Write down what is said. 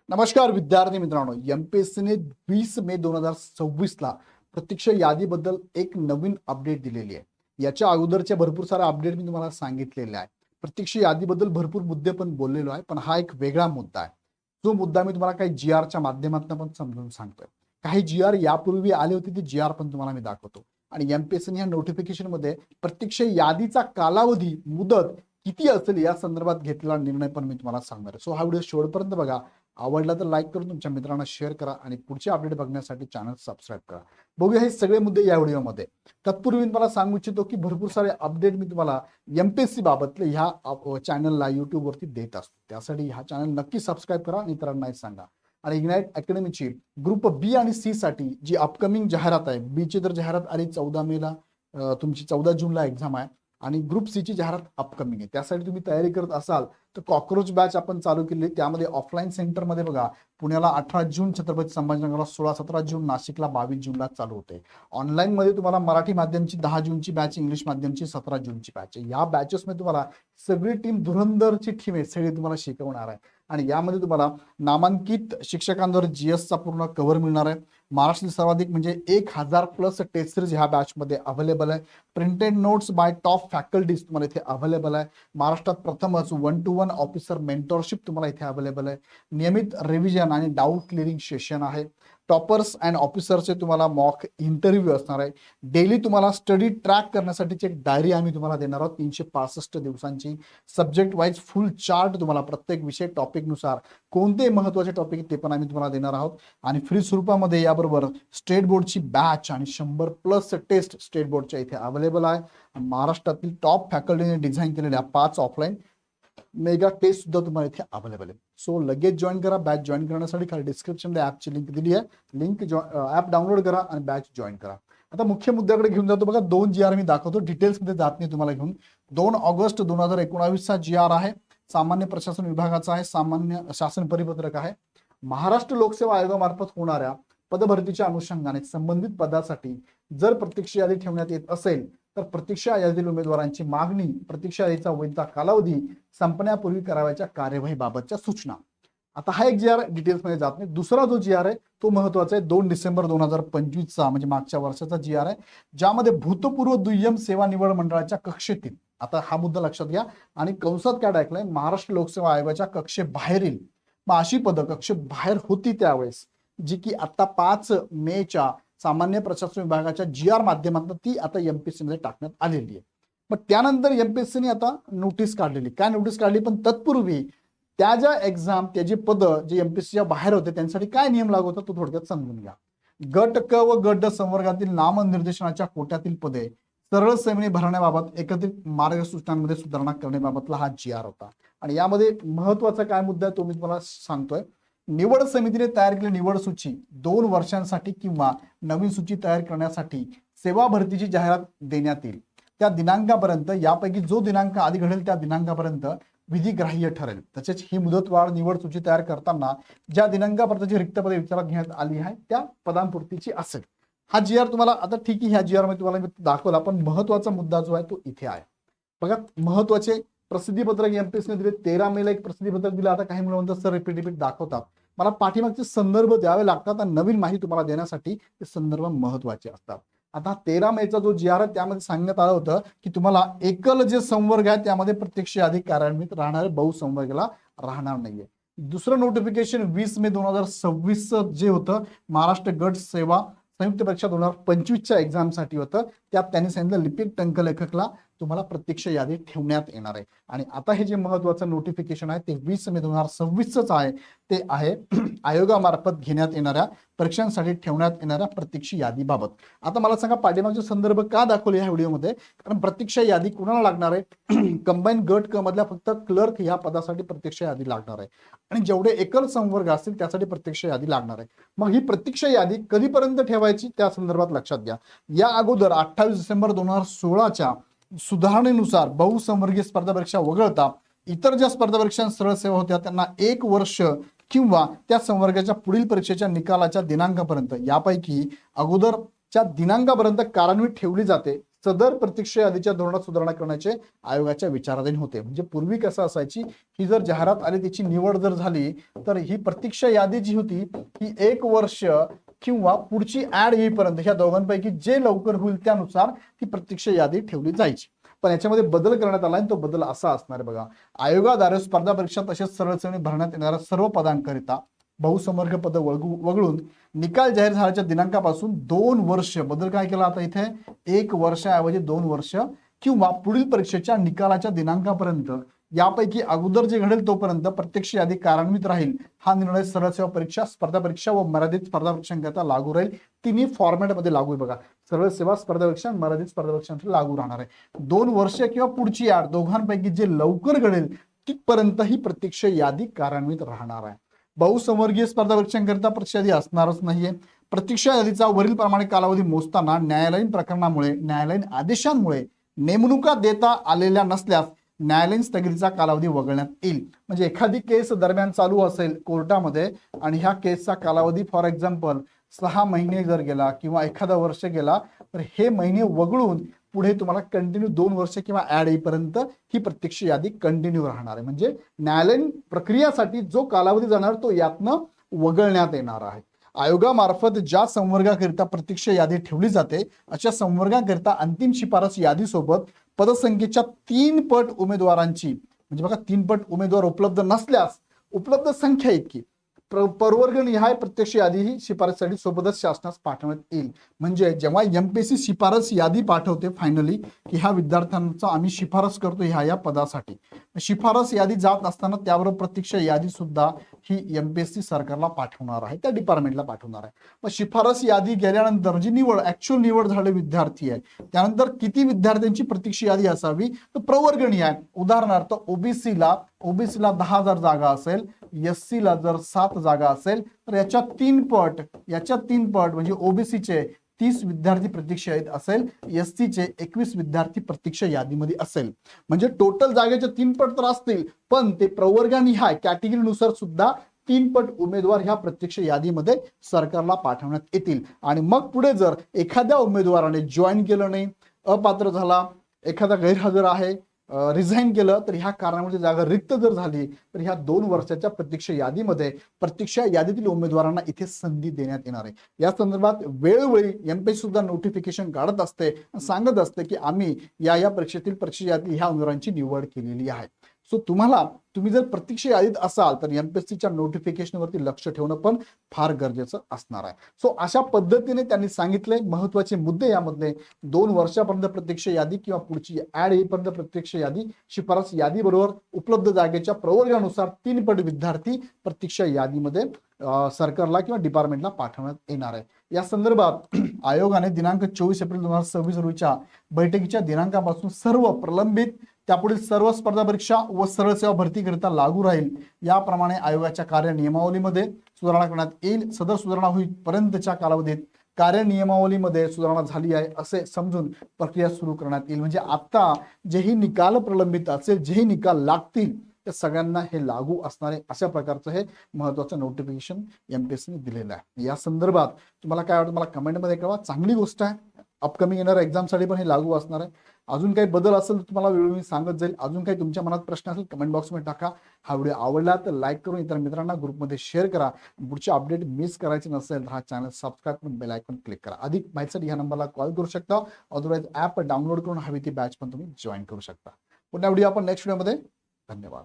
नमस्कार विद्यार्थी मित्रांनो, एमपीएससीने 20 मे 2026 ला प्रत्यक्ष यादीबद्दल एक नवीन अपडेट दिलेली आहे. याच्या अगोदरच्या भरपूर सारे अपडेट मी तुम्हाला सांगितलेले आहे. प्रत्यक्ष यादीबद्दल भरपूर मुद्दे पण बोललेलो आहे, पण हा एक वेगळा मुद्दा आहे. जो मुद्दा मी तुम्हाला काही जी आरच्या माध्यमातून पण समजून सांगतोय. काही जी आर यापूर्वी आले होते, ते जी आर पण तुम्हाला मी दाखवतो. आणि एमपीएससीने या नोटिफिकेशन मध्ये प्रत्यक्ष यादीचा कालावधी मुदत किती असेल या संदर्भात घेतलेला निर्णय पण मी तुम्हाला सांगणार आहे. सो हा व्हिडिओ शेवटपर्यंत बघा. आवडला तर लाईक करून तुमच्या मित्रांना शेअर करा आणि पुढचे अपडेट बघण्यासाठी चॅनल सबस्क्राईब करा. बघूया हे सगळे मुद्दे या व्हिडिओमध्ये. तत्पूर्वी मी तुम्हाला सांगू इच्छितो की भरपूर सारे अपडेट मी तुम्हाला एमपीएससी बाबतले ह्या चॅनलला युट्यूबवरती देत असतो. त्यासाठी हा चॅनल नक्की सबस्क्राईब करा आणि इतरांनाही सांगा. आणि इग्नाइट अकॅडमीची ग्रुप बी आणि सी साठी जी अपकमिंग जाहिरात आहे, बी ची तर जाहिरात आली 14 मे ला, तुमची 14 जूनला एक्झाम आहे. आणि ग्रुप सी ची जाहिरात अपकमिंग आहे. त्यासाठी तुम्ही तयारी करत असाल तर कॉकरोच बॅच आपण चालू केली. त्यामध्ये ऑफलाईन सेंटरमध्ये बघा, पुण्याला 18 जून, छत्रपती संभाजीनगरला 16-17 जून, नाशिकला 22 जूनला चालू होते. ऑनलाईन मध्ये तुम्हाला मराठी माध्यमची 10 जूनची बॅच, इंग्लिश माध्यमची 17 जूनची बॅच आहे. या बॅचेसमध्ये तुम्हाला सगळी टीम, धुरंधरची टीम आहे, सगळी तुम्हाला शिकवणार आहे. आणि यामध्ये तुम्हाला नामांकित शिक्षकांवर जीएसचा पूर्ण कव्हर मिळणार आहे. महाराष्ट्रातील सर्वाधिक म्हणजे 1000+ टेस्ट सिरीज ह्या बॅचमध्ये अवेलेबल आहे. Printed notes bye top faculties तुम्हाला इथे अवेलेबल आहे. महाराष्ट्रात प्रथमच 1-to-1 ऑफिसर मेंटरशिप तुम्हाला इथे अवेलेबल आहे. नियमित रिव्हिजन आणि डाऊट क्लिअरिंग सेशन आहे. टॉपर्स अँड ऑफिसरचे तुम्हाला मॉक इंटरव्ह्यू असणार आहे. डेली तुम्हाला स्टडी ट्रॅक करण्यासाठीची एक डायरी आम्ही तुम्हाला देणार आहोत, 365 दिवसांची. सब्जेक्ट वाईज फुल चार्ट तुम्हाला प्रत्येक विषय टॉपिकनुसार कोणते महत्त्वाचे टॉपिक ते पण आम्ही तुम्हाला देणार आहोत. आणि फ्री स्वरूपामध्ये याबरोबर स्टेट बोर्डची बॅच आणि 100+ टेस्ट स्टेट बोर्डच्या इथे अवेलेबल आहे. महाराष्ट्रातील टॉप फॅकल्टीने डिझाईन केलेल्या 5 ऑफलाईन मेगा टेस्ट सुद्धा तुम्हाला इथे अवेलेबल आहे. सो लगेच जॉईन करा. बॅच जॉईन करण्यासाठी खाली डिस्क्रिप्शनमध्ये ॲपची लिंक दिली आहे. लिंक ॲप डाउनलोड करा आणि बॅच जॉईन करा. आता मुख्य मुद्द्याकडे घेऊन जातो. बघा, 2 जी आर मी दाखवतो, डिटेल्समध्ये जात नाही तुम्हाला घेऊन. 2 ऑगस्ट 2019चा जी आर आहे. सामान्य प्रशासन विभागाचा आहे. सामान्य शासन परिपत्रक आहे. महाराष्ट्र लोकसेवा आयोगामार्फत होणाऱ्या पदभरतीच्या अनुषंगाने संबंधित पदासाठी जर प्रत्यक्ष यादी ठेवण्यात येत असेल तर प्रत्यक्ष यादीतील उमेदवारांची मागणी, प्रत्यक्ष यादीचा वैधता कालावधी संपण्यापूर्वी करावयाच्या कार्यवाहीबाबतच्या सूचना. आता हा एक जी आर डिटेल्समध्ये जात नाही. दुसरा जो जी आर आहे तो महत्वाचा आहे. 2 डिसेंबर 2025चा म्हणजे मागच्या वर्षाचा जी आर आहे, ज्यामध्ये भूतपूर्व दुय्यम सेवा निवड मंडळाच्या कक्षेतील, आता हा मुद्दा लक्षात घ्या आणि कंसात काय टाकलंय, महाराष्ट्र लोकसेवा आयोगाच्या कक्षेबाहेरील, मग अशी पदं कक्षेबाहेर होती त्यावेळेस, जी की आता 5 मे सामान्य प्रशासन विभागाच्या जी आर माध्यमातून ती आता एमपीएससी मध्ये टाकण्यात आलेली आहे. पण त्यानंतर एमपीएससीने आता नोटीस काढलेली. काय नोटीस काढली, पण तत्पूर्वी त्या ज्या एक्झाम, त्याची पदं जे एमपीएससीच्या बाहेर होते त्यांसाठी काय नियम लागू होता तो थोडक्यात समजून घ्या. गट क व गट ड संवर्गातील नामनिर्देशनाच्या कोट्यातील पदे सरळ सेवेने भरण्याबाबत एकत्रित मार्गसूचनांमध्ये सुधारणा करण्याबाबतला हा जी आर होता. आणि यामध्ये महत्वाचा काय मुद्दा आहे तो मी तुम्हाला सांगतोय. निवड समितीने तयार केलेली निवड सूची 2 वर्षांसाठी किंवा नवीन सूची तयार करण्यासाठी सेवा भरतीची जाहिरात देण्यात येईल. त्या दिनांकापर्यंत, यापैकी जो दिनांक आधी घडेल त्या दिनांकापर्यंत विधिग्राह्य ठरेल. तसेच ही मुदतवाढ निवड सूची तयार करताना ज्या दिनांकापर्यंतची रिक्त पदे विचारात घेण्यात आली आहे त्या पदांपूर्तीची असेल. हा जी आर तुम्हाला आता ठीक आहे, ह्या जी आर मध्ये तुम्हाला दाखवला, पण महत्वाचा मुद्दा जो आहे तो इथे आहे. बघा, महत्वाचे प्रसिद्धीपत्रक एमपीएससीने दिले. 13 मे एक प्रसिद्धीपत्रक दिलं. आता काही मुलं म्हणतात सर रिपीट दाखवतात. मला पाठीमागचे संदर्भ द्यावे लागतात आणि नवीन माहिती तुम्हाला देण्यासाठी ते संदर्भ महत्वाचे असतात. आता 13 मे जो जी आर आहे त्यामध्ये सांगण्यात आलं होतं की तुम्हाला एकल जे संवर्ग आहे त्यामध्ये प्रत्यक्ष यादी कार्यान्वित राहणार, बहुसंवर्गाला राहणार नाहीये. दुसरं नोटिफिकेशन 20 मे 2026 जे होतं, महाराष्ट्र गट सेवा संयुक्त परीक्षा 2025च्या एक्झामसाठी होतं. त्यात त्यांनी सांगितलं लिपिक टंकलेखकला तुम्हाला प्रत्यक्ष यादी ठेवण्यात येणार आहे. आणि आता हे जे महत्वाचं नोटिफिकेशन आहे ते 20 मे 2026च आहे. ते आहे आयोगामार्फत घेण्यात येणाऱ्या परीक्षांसाठी ठेवण्यात येणाऱ्या प्रत्यक्ष यादीबाबत. आता मला सांगा, पाठीमागचे संदर्भ का दाखवले ह्या व्हिडिओमध्ये, कारण प्रत्यक्ष यादी कोणाला लागणार आहे, कंबाईन गट क मधल्या फक्त क्लर्क ह्या पदासाठी प्रत्यक्ष यादी लागणार आहे. आणि जेवढे एकल संवर्ग असतील त्यासाठी प्रत्यक्ष यादी लागणार आहे. मग ही प्रत्यक्ष यादी कधीपर्यंत ठेवायची त्या संदर्भात लक्षात घ्या. या अगोदर 28 डिसेंबर 2016च्या सुधारणेनुसार बहुसंवर्गीय स्पर्धा परीक्षा वगळता इतर ज्या स्पर्धा परीक्षा सरळ सेवा होत्या त्यांना 1 वर्ष किंवा त्या संवर्गाच्या पुढील परीक्षेच्या निकालाच्या दिनांकापर्यंत, यापैकी अगोदरच्या दिनांकापर्यंत कार्यान्वित ठेवली जाते. सदर प्रतीक्षा यादीच्या धोरणात सुधारणा करण्याचे आयोगाच्या विचाराधीन होते. म्हणजे पूर्वी कसं असायची, ही जर जाहिरात आली, त्याची निवड जर झाली, तर ही प्रतीक्षा यादी जी होती ही 1 वर्ष किंवा पुढची ऍड येईपर्यंत ह्या दोघांपैकी जे लवकर होईल त्यानुसार ती प्रतीक्षा यादी ठेवली जायची. पण याच्यामध्ये बदल करण्यात आला आणि तो बदल असा असणार आहे बघा. आयोगाद्वारे स्पर्धा परीक्षा तसेच सरळ श्रेणी भरण्यात येणाऱ्या सर्व पदांकरिता बहुसंवर्ग पद वगळून निकाल जाहीर झाल्याच्या दिनांकापासून 2 वर्ष, बदल काय केला आता इथे, 1 वर्षाऐवजी 2 वर्ष किंवा पुढील परीक्षेच्या निकालाच्या दिनांकापर्यंत यापैकी अगोदर जे घडेल तोपर्यंत प्रत्यक्ष यादी कार्यान्वित राहील. हा निर्णय सरळ सेवा परीक्षा, स्पर्धा परीक्षा व मर्यादित स्पर्धा परीक्षांकरता लागू राहील. तिन्ही फॉर्मॅटमध्ये लागू आहे बघा. सरळ सेवा स्पर्धा परीक्षा, मर्यादित स्पर्धा परीक्षांसाठी लागू राहणार आहे. 2 वर्ष किंवा पुढची ऍड दोघांपैकी जे लवकर घडेल तिथपर्यंत ही प्रत्यक्ष यादी कार्यान्वित राहणार आहे. बहुसंवर्गीय स्पर्धा परीक्षांकरिता प्रत्यक्ष यादी असणारच नाहीये. प्रतीक्षा यादीचा वरील प्रमाणे कालावधी मोजताना न्यायालयीन आदेशांमुळे नेमणुका देता आलेल्या नसल्यास न्यायालयीन स्थगितीचा कालावधी वगळण्यात येईल. म्हणजे एखादी केस दरम्यान चालू असेल कोर्टामध्ये आणि ह्या केसचा कालावधी फॉर एक्झाम्पल 6 महिने जर गेला किंवा एखादा वर्ष गेला, तर हे महिने वगळून पुढे तुम्हाला कंटिन्यू 2 वर्ष किंवा ऍड येईपर्यंत ही प्रत्यक्ष यादी कंटिन्यू राहणार आहे. म्हणजे न्यायालयीन प्रक्रियासाठी जो कालावधी जाणार तो यातनं वगळण्यात येणार आहे. आयोगामार्फत ज्या संवर्गाकरिता प्रत्यक्ष यादी ठेवली जाते अशा संवर्गाकरिता अंतिम शिफारस यादीसोबत पदसंख्येच्या 3 पट उमेदवारांची, म्हणजे बघा 3 पट उमेदवार उपलब्ध नसल्यास उपलब्ध संख्या इतकी प्रवर्ग निहाय प्रत्यक्ष यादी ही शिफारससाठी सोबतच शासनास पाठवण्यात येईल. म्हणजे जेव्हा एमपीएससी शिफारस यादी पाठवते फायनली की ह्या विद्यार्थ्यांचा आम्ही शिफारस करतो ह्या पदासाठी, शिफारस यादी जात असताना त्यावर प्रत्यक्ष यादी सुद्धा ही एमपीएससी सरकारला पाठवणार आहे, त्या डिपार्टमेंटला पाठवणार आहे. मग शिफारस यादी गेल्यानंतर जी निवड, ऍक्च्युअल निवड झालेले विद्यार्थी आहे त्यानंतर किती विद्यार्थ्यांची प्रत्यक्ष यादी असावी, तर प्रवर्ग निहाय. उदाहरणार्थ ओबीसीला 10,000 जागा असेल, एससी ला जर 7 जागा असेल तर याच्या 3 पट म्हणजे ओबीसीचे 30 विद्यार्थी प्रतीक्षा यादीत असेल, एससीचे 21 विद्यार्थी प्रतीक्षा यादीमध्ये असेल. म्हणजे टोटल जागेचे 3 पट तर असतील, पण ते प्रवर्गानिहाय कॅटेगरीनुसार सुद्धा 3 पट उमेदवार ह्या प्रत्यक्ष यादीमध्ये सरकारला पाठवण्यात येतील. आणि मग पुढे जर एखाद्या उमेदवाराने जॉईन केलं नाही, अपात्र झाला, एखादा गैरहजर आहे, रिझाईन केलं, तर ह्या कारणामुळे जागा रिक्त जर झाली तर ह्या 2 वर्षाच्या प्रत्यक्ष यादीमध्ये प्रत्यक्ष यादीतील उमेदवारांना इथे संधी देण्यात येणार आहे. या संदर्भात वेळोवेळी एमपीएससी सुद्धा नोटिफिकेशन काढत असते, सांगत असते की आम्ही या परीक्षेतील प्रत्यक्ष यादी ह्या उमेदवारांची निवड केलेली आहे. सो तुम्ही जर प्रत्यक्ष यादीत असाल तर एमपीएससीच्या नोटिफिकेशनवरती लक्ष ठेवणं पण फार गरजेचं असणार आहे. सो अशा पद्धतीने त्यांनी सांगितले महत्वाचे मुद्दे यामधले. 2 वर्षापर्यंत प्रत्यक्ष यादी किंवा पुढची ऍड येईपर्यंत प्रत्यक्ष यादी, शिफारस यादी बरोबर उपलब्ध जागेच्या प्रवर्गानुसार 3 पट विद्यार्थी प्रत्यक्ष यादीमध्ये सरकारला किंवा डिपार्टमेंटला पाठवण्यात येणार आहे. या संदर्भात आयोगाने दिनांक 24 एप्रिल 2026 रोजीच्या बैठकीच्या दिनांकापासून सर्व प्रलंबित त्यापुढील सर्व स्पर्धा परीक्षा व सरळ सेवा भरतीकरिता लागू राहील. याप्रमाणे आयोगाच्या कार्यनियमावलीमध्ये सुधारणा करण्यात येईल. सदर सुधारणा होईपर्यंतच्या कालावधीत कार्यनियमावलीमध्ये सुधारणा झाली आहे असे समजून प्रक्रिया सुरू करण्यात येईल. म्हणजे आता जेही निकाल प्रलंबित असेल, जेही निकाल लागतील त्या सगळ्यांना हे लागू असणार आहे, अशा प्रकारचं हे महत्वाचं नोटिफिकेशन एमपीएससीने दिलेलं आहे. या संदर्भात तुम्हाला काय वाटतं मला कमेंटमध्ये कळवा. चांगली गोष्ट आहे, अपकमिंग येणाऱ्या एक्झामसाठी पण हे लागू असणार आहे. अजून काही बदल असेल तर तुम्हाला वेळोवेळी सांगत जाईल. अजून काही तुमच्या मनात प्रश्न असेल कमेंट बॉक्समध्ये टाका. हा व्हिडिओ आवडला तर लाईक करून इतर मित्रांना ग्रुपमध्ये शेअर करा. पुढचे अपडेट मिस करायचे नसेल तर हा चॅनल सबस्क्राईब करून बेल आयकॉन क्लिक करा. अधिक माहितीसाठी ह्या नंबरला कॉल करू शकता. अदरवाईज ॲप डाउनलोड करून हवी ती बॅच पण तुम्ही जॉईन करू शकता. पुन्हा व्हिडिओ आपण नेक्स्ट व्हिडिओमध्ये. धन्यवाद.